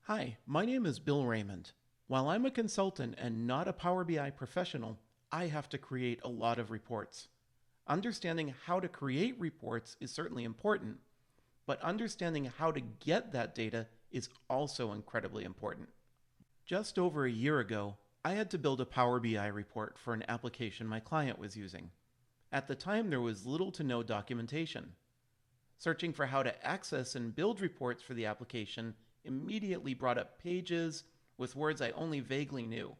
Hi, my name is Bill Raymond. While I'm a consultant and not a Power BI professional, I have to create a lot of reports. Understanding how to create reports is certainly important, but understanding how to get that data is also incredibly important. Just over a year ago, I had to build a Power BI report for an application my client was using. At the time, there was little to no documentation. Searching for how to access and build reports for the application immediately brought up pages with words I only vaguely knew.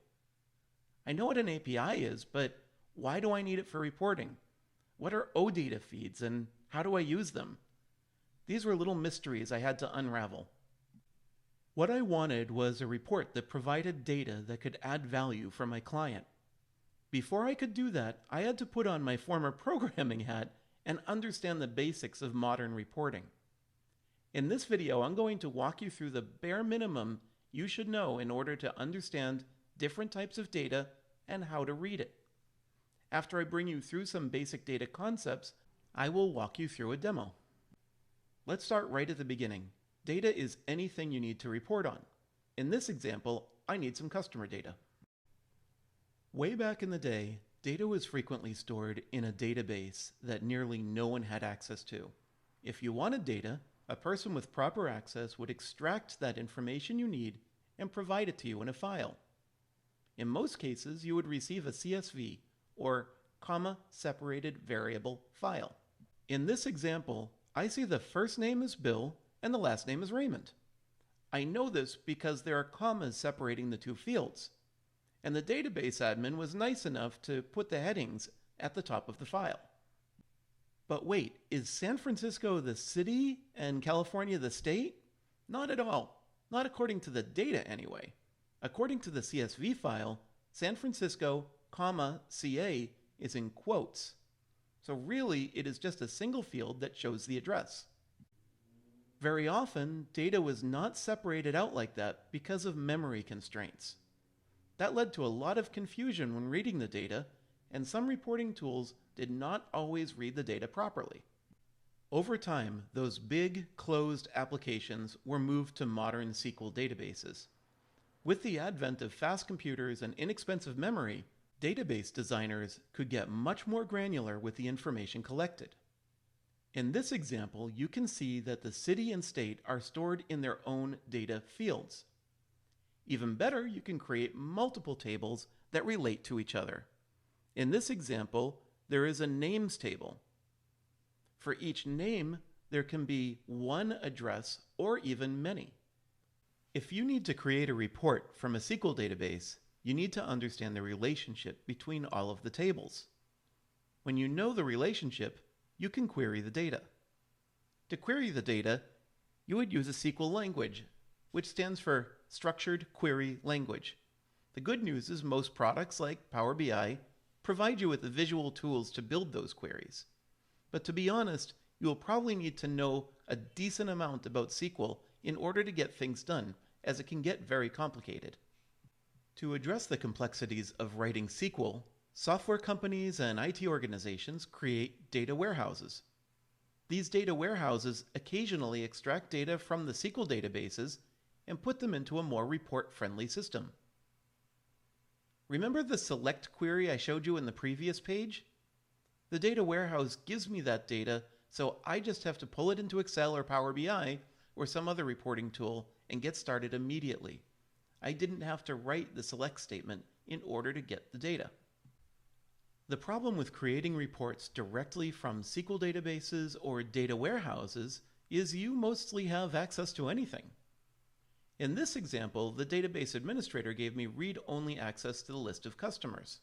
I know what an API is, but why do I need it for reporting? What are oData feeds and how do I use them? These were little mysteries I had to unravel. What I wanted was a report that provided data that could add value for my client. Before I could do that, I had to put on my former programming hat and understand the basics of modern reporting. In this video, I'm going to walk you through the bare minimum you should know in order to understand different types of data and how to read it. After I bring you through some basic data concepts, I will walk you through a demo. Let's start right at the beginning. Data is anything you need to report on. In this example, I need some customer data. Way back in the day, data was frequently stored in a database that nearly no one had access to. If you wanted data, a person with proper access would extract that information you need and provide it to you in a file. In most cases, you would receive a CSV, or comma-separated variable file. In this example, I see the first name is Bill and the last name is Raymond. I know this because there are commas separating the two fields, and the database admin was nice enough to put the headings at the top of the file. But wait, is San Francisco the city and California the state? Not at all. Not according to the data anyway. According to the CSV file, San Francisco, CA is in quotes. So really, it is just a single field that shows the address. Very often, data was not separated out like that because of memory constraints. That led to a lot of confusion when reading the data, and some reporting tools did not always read the data properly. Over time, those big, closed applications were moved to modern SQL databases. With the advent of fast computers and inexpensive memory, database designers could get much more granular with the information collected. In this example, you can see that the city and state are stored in their own data fields. Even better, you can create multiple tables that relate to each other. In this example, there is a names table. For each name, there can be one address or even many. If you need to create a report from a SQL database, you need to understand the relationship between all of the tables. When you know the relationship, you can query the data. To query the data, you would use a SQL language, which stands for Structured Query Language. The good news is most products like Power BI provide you with the visual tools to build those queries. But to be honest, you will probably need to know a decent amount about SQL in order to get things done, as it can get very complicated. To address the complexities of writing SQL, software companies and IT organizations create data warehouses. These data warehouses occasionally extract data from the SQL databases and put them into a more report-friendly system. Remember the select query I showed you in the previous page? The data warehouse gives me that data, so I just have to pull it into Excel or Power BI or some other reporting tool and get started immediately. I didn't have to write the select statement in order to get the data. The problem with creating reports directly from SQL databases or data warehouses is you mostly have access to anything. In this example, the database administrator gave me read-only access to the list of customers.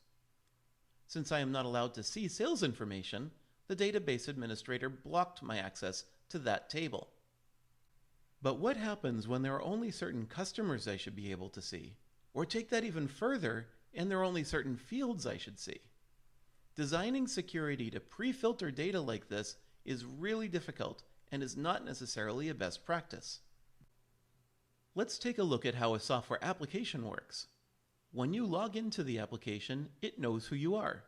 Since I am not allowed to see sales information, the database administrator blocked my access to that table. But what happens when there are only certain customers I should be able to see? Or take that even further, and there are only certain fields I should see? Designing security to pre-filter data like this is really difficult and is not necessarily a best practice. Let's take a look at how a software application works. When you log into the application, it knows who you are.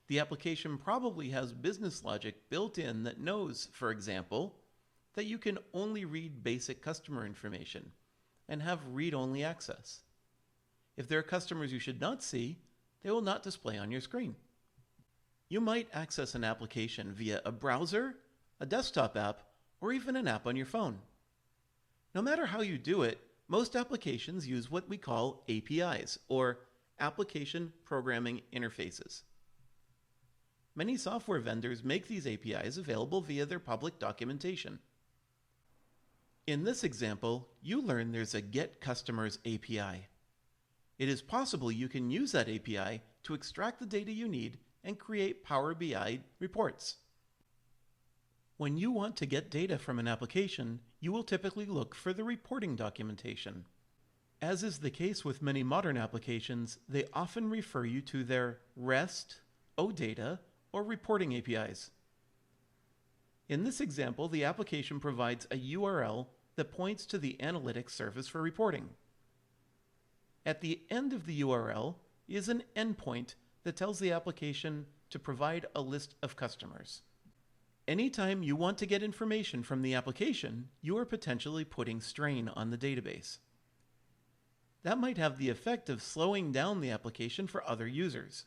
The application probably has business logic built in that knows, for example, that you can only read basic customer information, and have read-only access. If there are customers you should not see, they will not display on your screen. You might access an application via a browser, a desktop app, or even an app on your phone. No matter how you do it, most applications use what we call APIs, or Application Programming Interfaces. Many software vendors make these APIs available via their public documentation. In this example, you learn there's a Get Customers API. It is possible you can use that API to extract the data you need and create Power BI reports. When you want to get data from an application, you will typically look for the reporting documentation. As is the case with many modern applications, they often refer you to their REST, oData, or reporting APIs. In this example, the application provides a URL that points to the analytics service for reporting. At the end of the URL is an endpoint that tells the application to provide a list of customers. Anytime you want to get information from the application, you are potentially putting strain on the database. That might have the effect of slowing down the application for other users.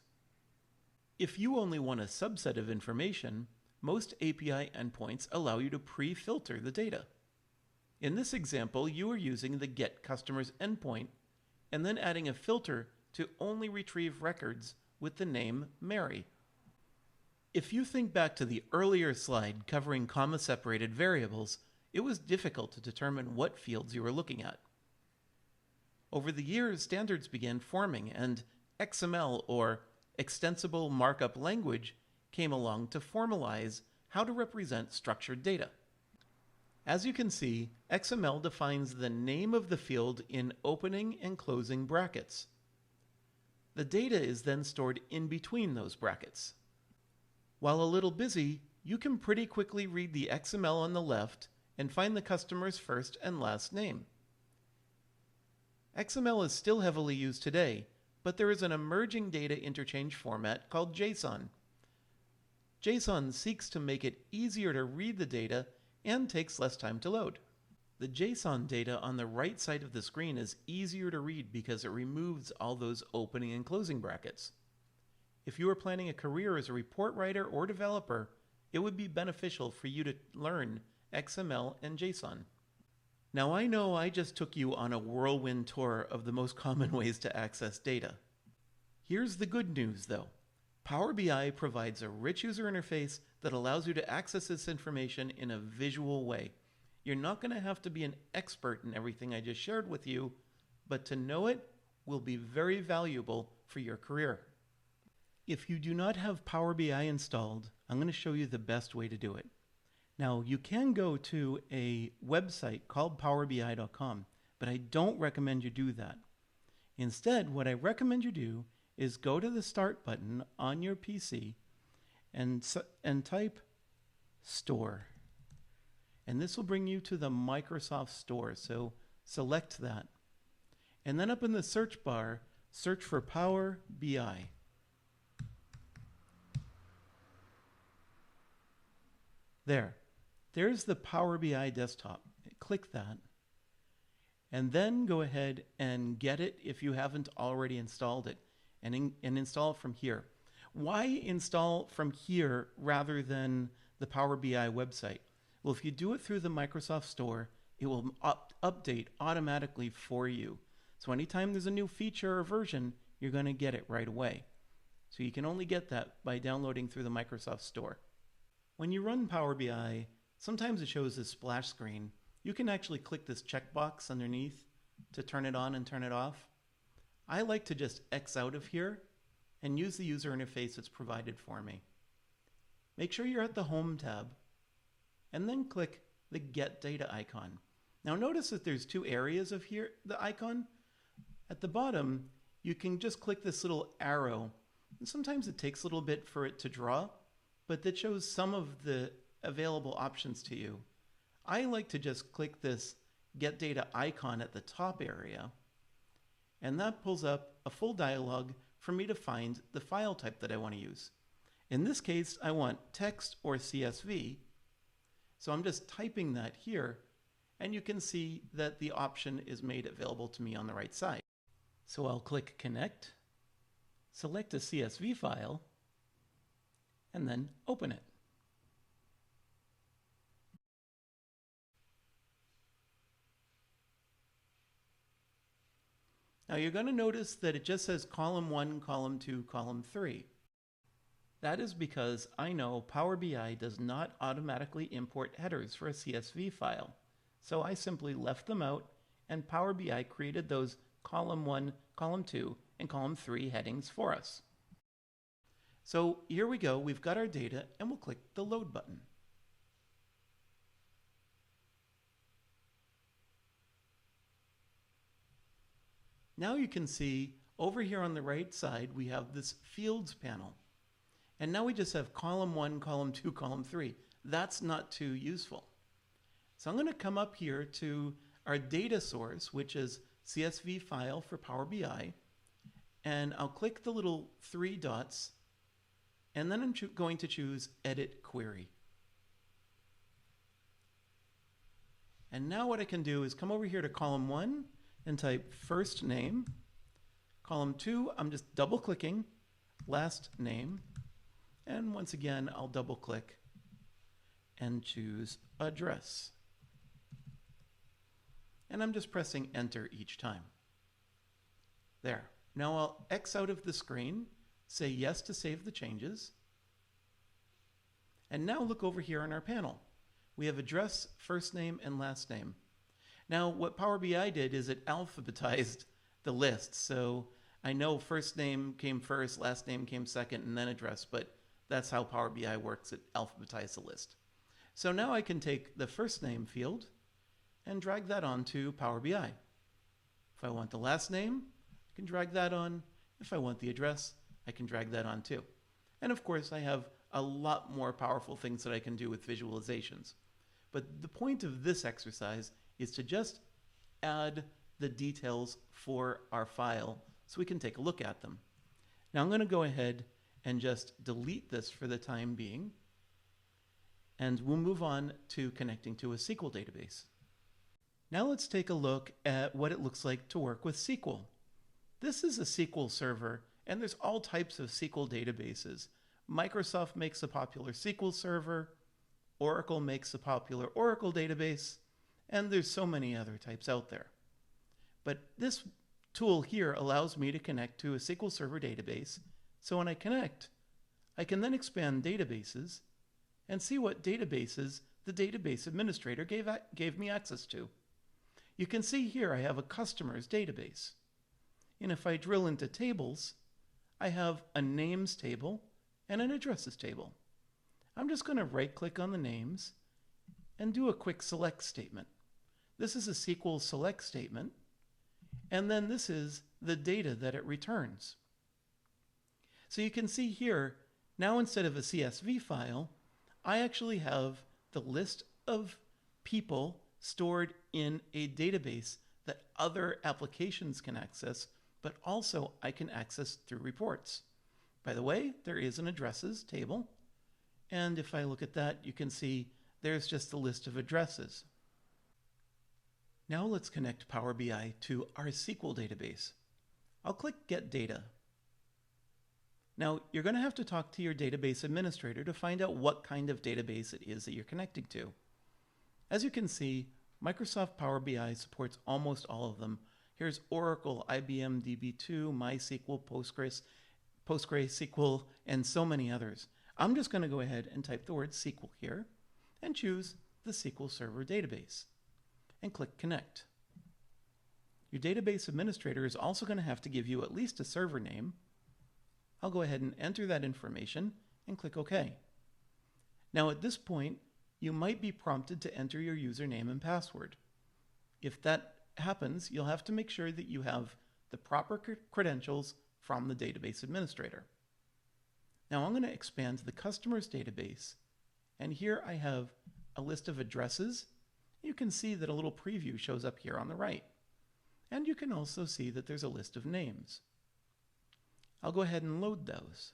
If you only want a subset of information, most API endpoints allow you to pre-filter the data. In this example, you are using the Get Customers endpoint and then adding a filter to only retrieve records with the name Mary. If you think back to the earlier slide covering comma-separated variables, it was difficult to determine what fields you were looking at. Over the years, standards began forming, and XML, or Extensible Markup Language, came along to formalize how to represent structured data. As you can see, XML defines the name of the field in opening and closing brackets. The data is then stored in between those brackets. While a little busy, you can pretty quickly read the XML on the left and find the customer's first and last name. XML is still heavily used today, but there is an emerging data interchange format called JSON. JSON seeks to make it easier to read the data and takes less time to load. The JSON data on the right side of the screen is easier to read because it removes all those opening and closing brackets. If you are planning a career as a report writer or developer, it would be beneficial for you to learn XML and JSON. Now I know I just took you on a whirlwind tour of the most common ways to access data. Here's the good news though. Power BI provides a rich user interface that allows you to access this information in a visual way. You're not going to have to be an expert in everything I just shared with you, but to know it will be very valuable for your career. If you do not have Power BI installed, I'm going to show you the best way to do it. Now, you can go to a website called Power BI.com, but I don't recommend you do that. Instead, what I recommend you do is go to the Start button on your PC and type Store. And this will bring you to the Microsoft Store, so select that. And then up in the search bar, search for Power BI. There's the Power BI desktop. Click that. And then go ahead and get it if you haven't already installed it, and install it from here. Why install from here rather than the Power BI website? Well, if you do it through the Microsoft Store, it will update automatically for you. So anytime there's a new feature or version, you're going to get it right away. So you can only get that by downloading through the Microsoft Store. When you run Power BI, sometimes it shows this splash screen. You can actually click this checkbox underneath to turn it on and turn it off. I like to just X out of here and use the user interface that's provided for me. Make sure you're at the Home tab and then click the Get Data icon. Now notice that there's two areas of here, the icon. At the bottom, you can just click this little arrow. And sometimes it takes a little bit for it to draw, but that shows some of the available options to you. I like to just click this Get Data icon at the top area, and that pulls up a full dialog for me to find the file type that I want to use. In this case, I want text or CSV, so I'm just typing that here, and you can see that the option is made available to me on the right side. So I'll click Connect, select a CSV file, and then open it. Now you're going to notice that it just says column 1, column 2, column 3. That is because I know Power BI does not automatically import headers for a CSV file. So I simply left them out, and Power BI created those column 1, column 2, and column 3 headings for us. So here we go, we've got our data, and we'll click the Load button. Now you can see over here on the right side, we have this Fields panel. And now we just have column 1, column 2, column 3. That's not too useful. So I'm going to come up here to our data source, which is CSV file for Power BI. And I'll click the little 3 dots. And then I'm going to choose Edit Query. And now what I can do is come over here to column 1 and type first name. Column 2, I'm just double clicking last name. And once again, I'll double click and choose address. And I'm just pressing enter each time. There. Now I'll X out of the screen, say yes to save the changes. And now look over here on our panel. We have address, first name, and last name. Now what Power BI did is it alphabetized the list. So I know first name came first, last name came second, and then address, but that's how Power BI works. It alphabetized the list. So now I can take the first name field and drag that onto Power BI. If I want the last name, I can drag that on. If I want the address, I can drag that on too. And of course, I have a lot more powerful things that I can do with visualizations. But the point of this exercise is to just add the details for our file so we can take a look at them. Now I'm going to go ahead and just delete this for the time being, and we'll move on to connecting to a SQL database. Now let's take a look at what it looks like to work with SQL. This is a SQL server, and there's all types of SQL databases. Microsoft makes a popular SQL server, Oracle makes a popular Oracle database, and there's so many other types out there. But this tool here allows me to connect to a SQL Server database. So when I connect, I can then expand databases and see what databases the database administrator gave me access to. You can see here I have a customers database. And if I drill into tables, I have a names table and an addresses table. I'm just going to right-click on the names and do a quick select statement. This is a SQL select statement, and then this is the data that it returns. So you can see here, now instead of a CSV file, I actually have the list of people stored in a database that other applications can access, but also I can access through reports. By the way, there is an addresses table, and if I look at that, you can see there's just a list of addresses. Now let's connect Power BI to our SQL database. I'll click Get Data. Now, you're going to have to talk to your database administrator to find out what kind of database it is that you're connecting to. As you can see, Microsoft Power BI supports almost all of them. Here's Oracle, IBM DB2, MySQL, PostgreSQL, and so many others. I'm just going to go ahead and type the word SQL here and choose the SQL Server database and click Connect. Your database administrator is also going to have to give you at least a server name. I'll go ahead and enter that information and click OK. Now at this point, you might be prompted to enter your username and password. If that happens, you'll have to make sure that you have the proper credentials from the database administrator. Now I'm going to expand the customers database, and here I have a list of addresses. You can see that a little preview shows up here on the right. And you can also see that there's a list of names. I'll go ahead and load those.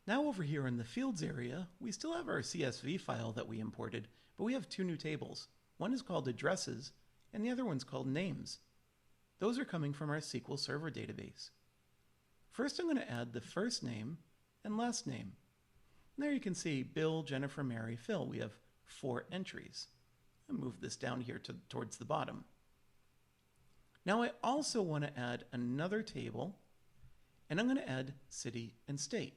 Now over here in the fields area, we still have our CSV file that we imported, but we have two new tables. One is called addresses, and the other one's called names. Those are coming from our SQL Server database. First, I'm going to add the first name and last name. And there you can see Bill, Jennifer, Mary, Phil. We have 4 entries. I'll move this down here towards the bottom. Now I also want to add another table, and I'm going to add city and state.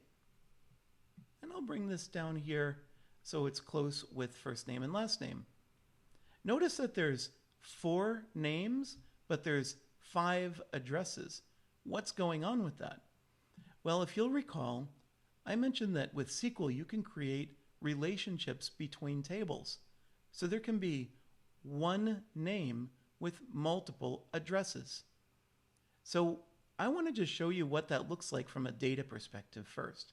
And I'll bring this down here so it's close with first name and last name. Notice that there's 4 names, but there's 5 addresses. What's going on with that? Well, if you'll recall, I mentioned that with SQL you can create relationships between tables. So there can be one name with multiple addresses. So I want to just show you what that looks like from a data perspective first.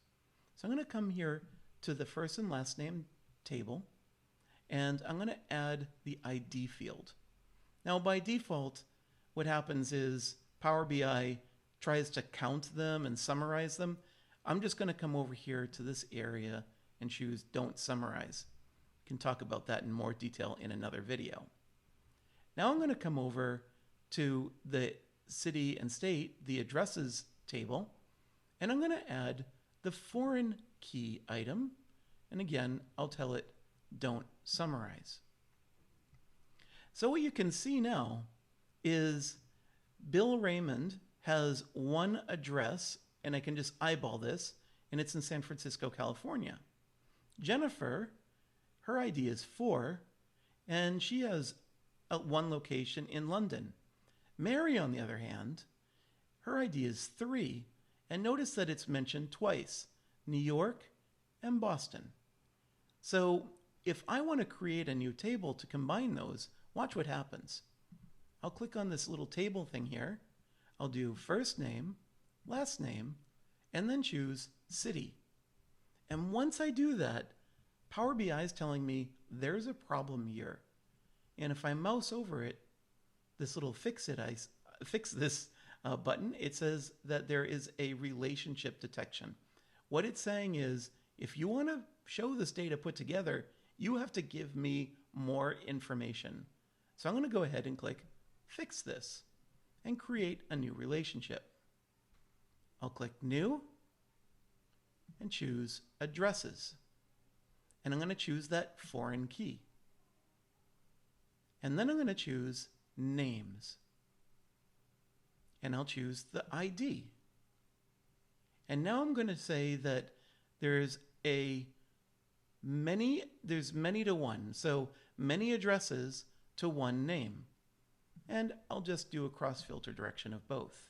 So I'm going to come here to the first and last name table, and I'm going to add the ID field. Now by default, what happens is Power BI tries to count them and summarize them. I'm just going to come over here to this area and choose Don't Summarize. We can talk about that in more detail in another video. Now I'm going to come over to the city and state, the addresses table, and I'm going to add the foreign key item. And again, I'll tell it Don't Summarize. So what you can see now is Bill Raymond has one address, and I can just eyeball this, and it's in San Francisco, California. Jennifer, her ID is 4, and she has one location in London. Mary, on the other hand, her ID is 3, and notice that it's mentioned twice, New York and Boston. So if I want to create a new table to combine those, watch what happens. I'll click on this little table thing here. I'll do first name, last name, and then choose city. And once I do that, Power BI is telling me there's a problem here. And if I mouse over it, this little fix this button, it says that there is a relationship detection. What it's saying is, if you want to show this data put together, you have to give me more information. So I'm going to go ahead and click Fix This and create a new relationship. I'll click New and choose Addresses. And I'm going to choose that foreign key. And then I'm going to choose Names. And I'll choose the ID. And now I'm going to say that there's many to one. So many addresses to one name. And I'll just do a cross-filter direction of both.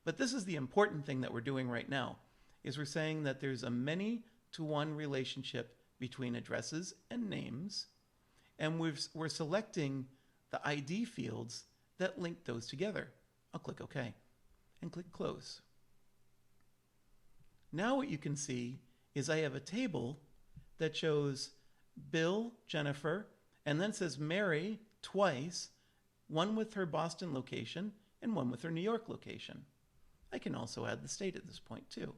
But this is the important thing that we're doing right now, is we're saying that there's a many to one relationship between addresses and names, and we're selecting the ID fields that link those together. I'll click OK and click Close. Now what you can see is I have a table that shows Bill, Jennifer, and then says Mary twice, one with her Boston location and one with her New York location. I can also add the state at this point too.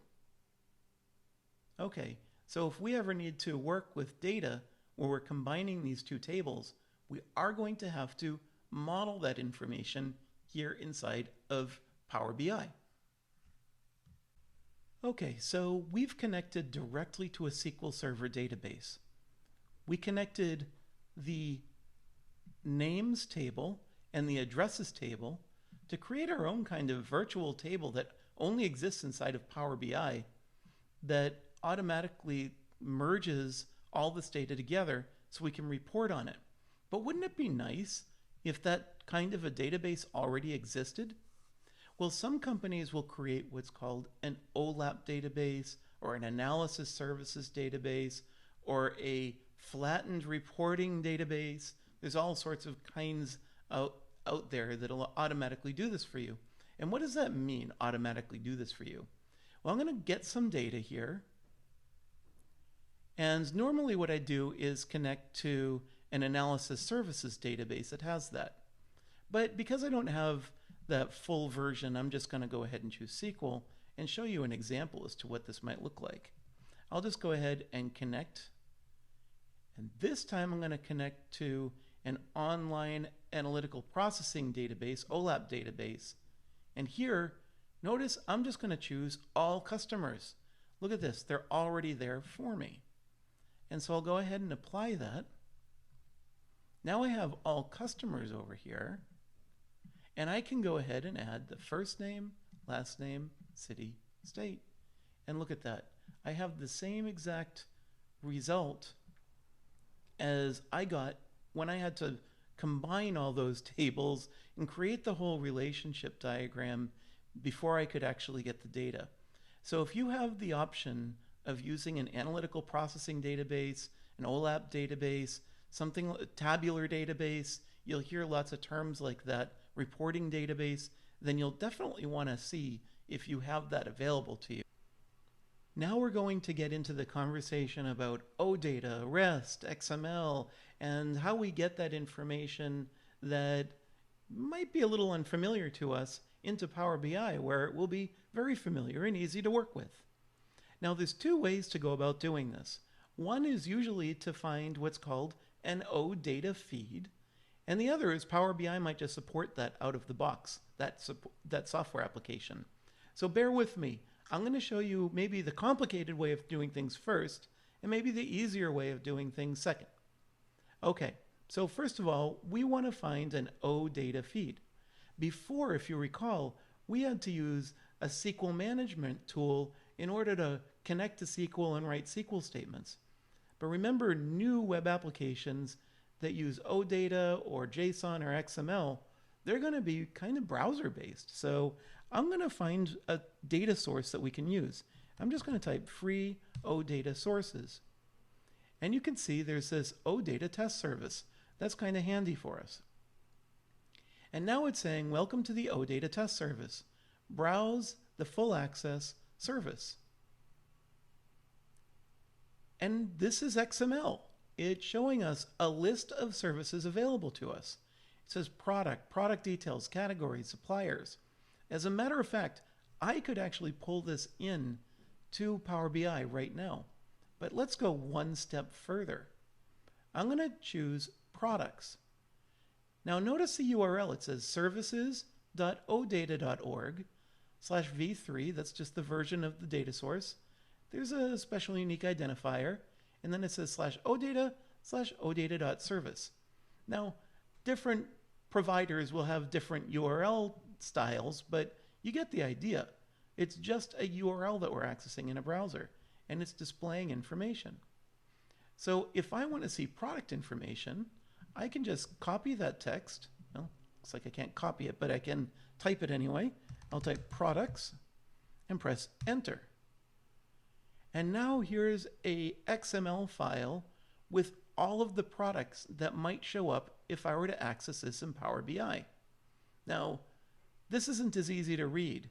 Okay, so if we ever need to work with data where we're combining these two tables, we are going to have to model that information here inside of Power BI. Okay, so we've connected directly to a SQL Server database. We connected the names table and the addresses table to create our own kind of virtual table that only exists inside of Power BI that automatically merges all this data together so we can report on it. But wouldn't it be nice if that kind of a database already existed? Well, some companies will create what's called an OLAP database or an analysis services database or a flattened reporting database. There's all sorts of kinds out there that'll automatically do this for you. And what does that mean, automatically do this for you? Well, I'm going to get some data here. And normally what I do is connect to an analysis services database that has that. But because I don't have that full version, I'm just going to go ahead and choose SQL and show you an example as to what this might look like. I'll just go ahead and connect. And this time I'm going to connect to an online analytical processing database, OLAP database. And here, notice I'm just going to choose all customers. Look at this, they're already there for me. And so I'll go ahead and apply that. Now I have all customers over here. And I can go ahead and add the first name, last name, city, state. And look at that. I have the same exact result as I got when I had to combine all those tables and create the whole relationship diagram before I could actually get the data. So if you have the option of using an analytical processing database, an OLAP database, something a tabular database, you'll hear lots of terms like that, reporting database, then you'll definitely want to see if you have that available to you. Now we're going to get into the conversation about oData, REST, XML, and how we get that information that might be a little unfamiliar to us into Power BI, where it will be very familiar and easy to work with. Now there's two ways to go about doing this. One is usually to find what's called an oData feed, and the other is Power BI might just support that out of the box, that software application. So bear with me. I'm going to show you maybe the complicated way of doing things first, and maybe the easier way of doing things second. Okay, so first of all, we want to find an oData feed. Before, if you recall, we had to use a SQL management tool in order to connect to SQL and write SQL statements. But remember, new web applications that use oData or JSON or XML, they're going to be kind of browser-based. So I'm going to find a data source that we can use. I'm just going to type free oData sources. And you can see there's this oData test service. That's kind of handy for us. And now it's saying, welcome to the oData test service. Browse the full access service. And this is XML. It's showing us a list of services available to us. It says product, product details, categories, suppliers. As a matter of fact, I could actually pull this in to Power BI right now. But let's go one step further. I'm going to choose products. Now notice the URL. It says services.odata.org/v3. That's just the version of the data source. There's a special unique identifier. And then it says /odata/odata.service. Now, different providers will have different URL styles, but you get the idea. It's just a URL that we're accessing in a browser, and it's displaying information. So if I want to see product information, I can just copy that text. Well, looks like I can't copy it, but I can type it anyway. I'll type products and press enter. And now here's a XML file with all of the products that might show up if I were to access this in Power BI. Now, this isn't as easy to read,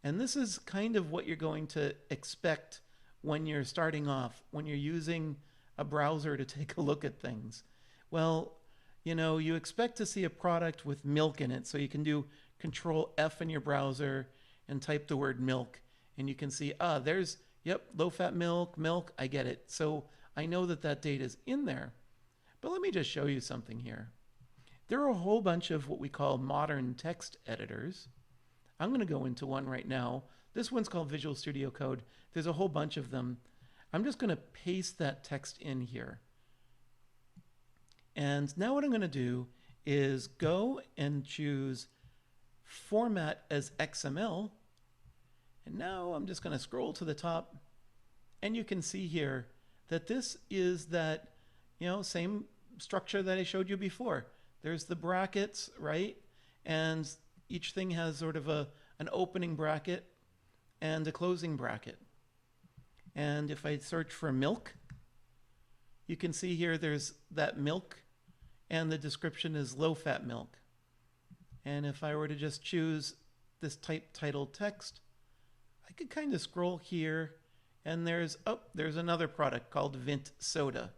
and this is kind of what you're going to expect when you're starting off, when you're using a browser to take a look at things. Well, you know, you expect to see a product with milk in it, so you can do Control F in your browser and type the word milk, and you can see, there's, yep, low-fat milk, I get it. So I know that that data is in there. But let me just show you something here. There are a whole bunch of what we call modern text editors. I'm going to go into one right now. This one's called Visual Studio Code. There's a whole bunch of them. I'm just going to paste that text in here. And now what I'm going to do is go and choose Format as XML. And now I'm just going to scroll to the top. And you can see here that this is that, same structure that I showed you before. There's the brackets, right? And each thing has sort of an opening bracket and a closing bracket. And if I search for milk, you can see here there's that milk, and the description is low-fat milk. And if I were to just choose this type title text, I could kind of scroll here, and there's another product called Vint Soda.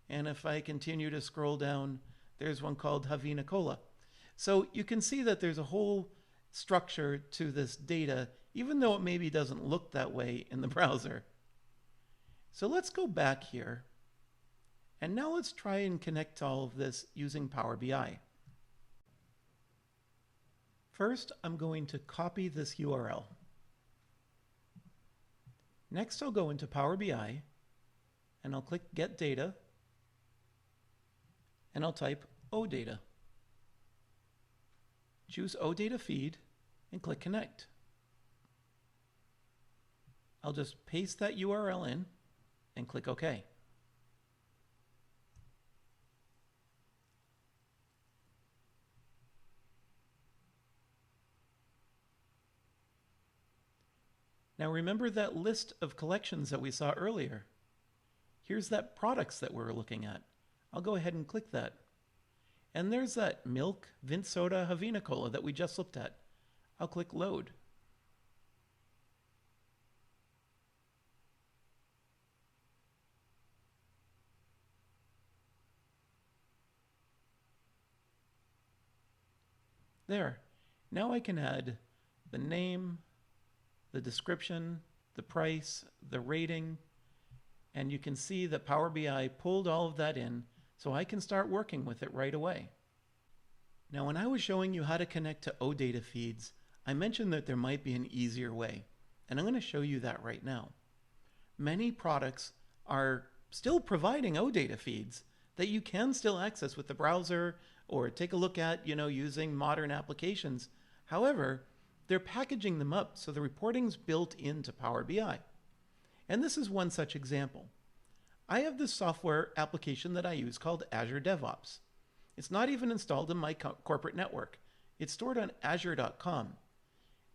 And if I continue to scroll down, there's one called Havana Cola. So you can see that there's a whole structure to this data, even though it maybe doesn't look that way in the browser. So let's go back here. And now let's try and connect all of this using Power BI. First, I'm going to copy this URL. Next, I'll go into Power BI and I'll click Get Data and I'll type oData. Choose oData Feed and click Connect. I'll just paste that URL in and click OK. Now remember that list of collections that we saw earlier. Here's that products that we're looking at. I'll go ahead and click that. And there's that milk, Vince Soda, Havana Cola that we just looked at. I'll click Load. There. Now I can add the name, the description, the price, the rating, and you can see that Power BI pulled all of that in, so I can start working with it right away. Now, when I was showing you how to connect to oData feeds, I mentioned that there might be an easier way, and I'm going to show you that right now. Many products are still providing oData feeds that you can still access with the browser or take a look at, using modern applications. However, they're packaging them up so the reporting's built into Power BI. And this is one such example. I have this software application that I use called Azure DevOps. It's not even installed in my corporate network. It's stored on azure.com.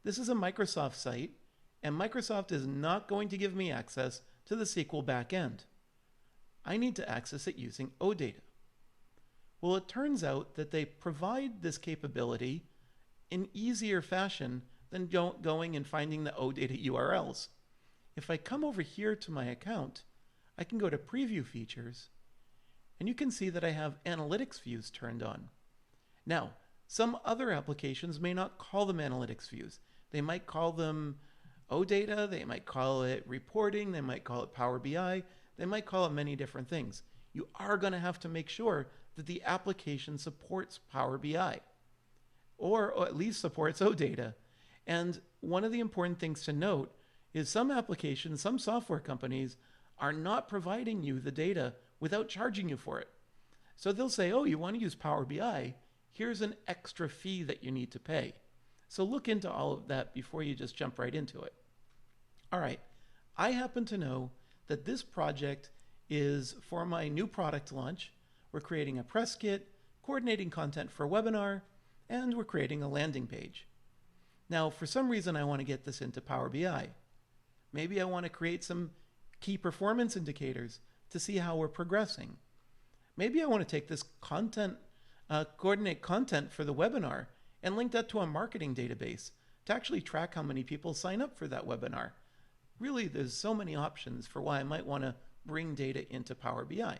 This is a Microsoft site, and Microsoft is not going to give me access to the SQL backend. I need to access it using oData. Well, it turns out that they provide this capability in easier fashion than going and finding the oData URLs. If I come over here to my account, I can go to Preview Features, and you can see that I have Analytics views turned on. Now, some other applications may not call them Analytics views. They might call them oData, they might call it Reporting, they might call it Power BI, they might call it many different things. You are going to have to make sure that the application supports Power BI, or at least supports oData. And one of the important things to note is some applications, some software companies are not providing you the data without charging you for it. So they'll say, oh, you want to use Power BI? Here's an extra fee that you need to pay. So look into all of that before you just jump right into it. All right, I happen to know that this project is for my new product launch. We're creating a press kit, coordinating content for a webinar, and we're creating a landing page. Now, for some reason, I want to get this into Power BI. Maybe I want to create some key performance indicators to see how we're progressing. Maybe I want to take this content, coordinate content for the webinar and link that to a marketing database to actually track how many people sign up for that webinar. Really, there's so many options for why I might want to bring data into Power BI.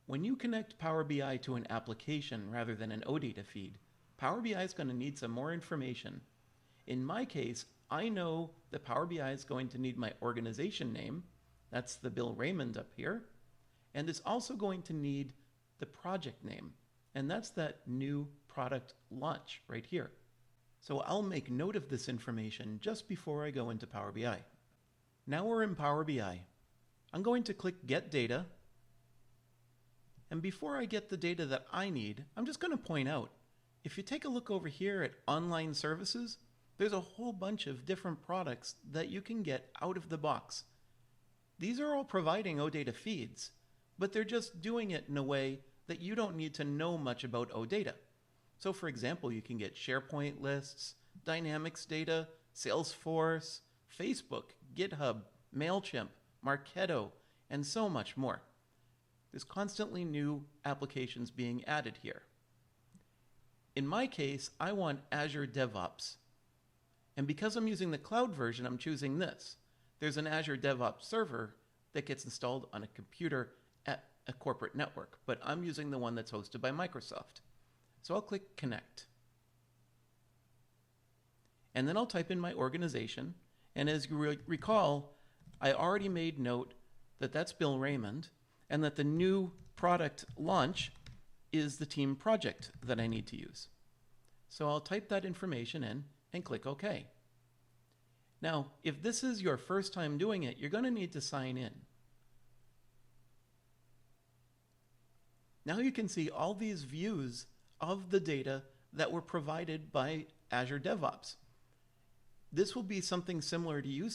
When you connect Power BI to an application rather than an oData feed, Power BI is going to need some more information. In my case, I know that Power BI is going to need my organization name, that's the Bill Raymond up here, and it's also going to need the project name, and that's that new product launch right here. So I'll make note of this information just before I go into Power BI. Now we're in Power BI. I'm going to click Get Data, and before I get the data that I need, I'm just going to point out, if you take a look over here at online services, there's a whole bunch of different products that you can get out of the box. These are all providing oData feeds, but they're just doing it in a way that you don't need to know much about oData. So for example, you can get SharePoint lists, Dynamics data, Salesforce, Facebook, GitHub, MailChimp, Marketo, and so much more. There's constantly new applications being added here. In my case, I want Azure DevOps. And because I'm using the cloud version, I'm choosing this. There's an Azure DevOps server that gets installed on a computer at a corporate network, but I'm using the one that's hosted by Microsoft. So I'll click Connect. And then I'll type in my organization. And as you recall, I already made note that that's Bill Raymond and that the new product launch is the team project that I need to use. So I'll type that information in and click OK. Now, if this is your first time doing it, you're going to need to sign in. Now you can see all these views of the data that were provided by Azure DevOps. This will be something similar to you'll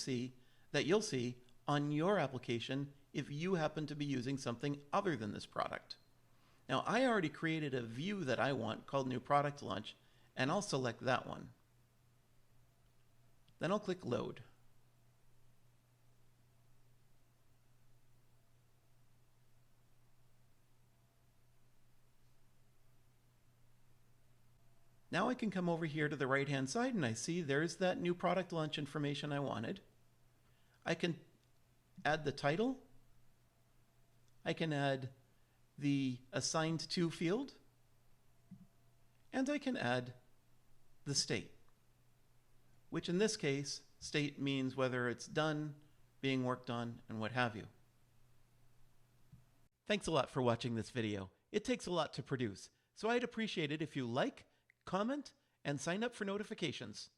see on your application if you happen to be using something other than this product. Now, I already created a view that I want called New Product Launch, and I'll select that one. Then I'll click Load. Now I can come over here to the right-hand side and I see there's that new product launch information I wanted. I can add the title. I can add the assigned to field. And I can add the state, which in this case, state means whether it's done, being worked on, and what have you. Thanks a lot for watching this video. It takes a lot to produce, so I'd appreciate it if you like, comment, and sign up for notifications.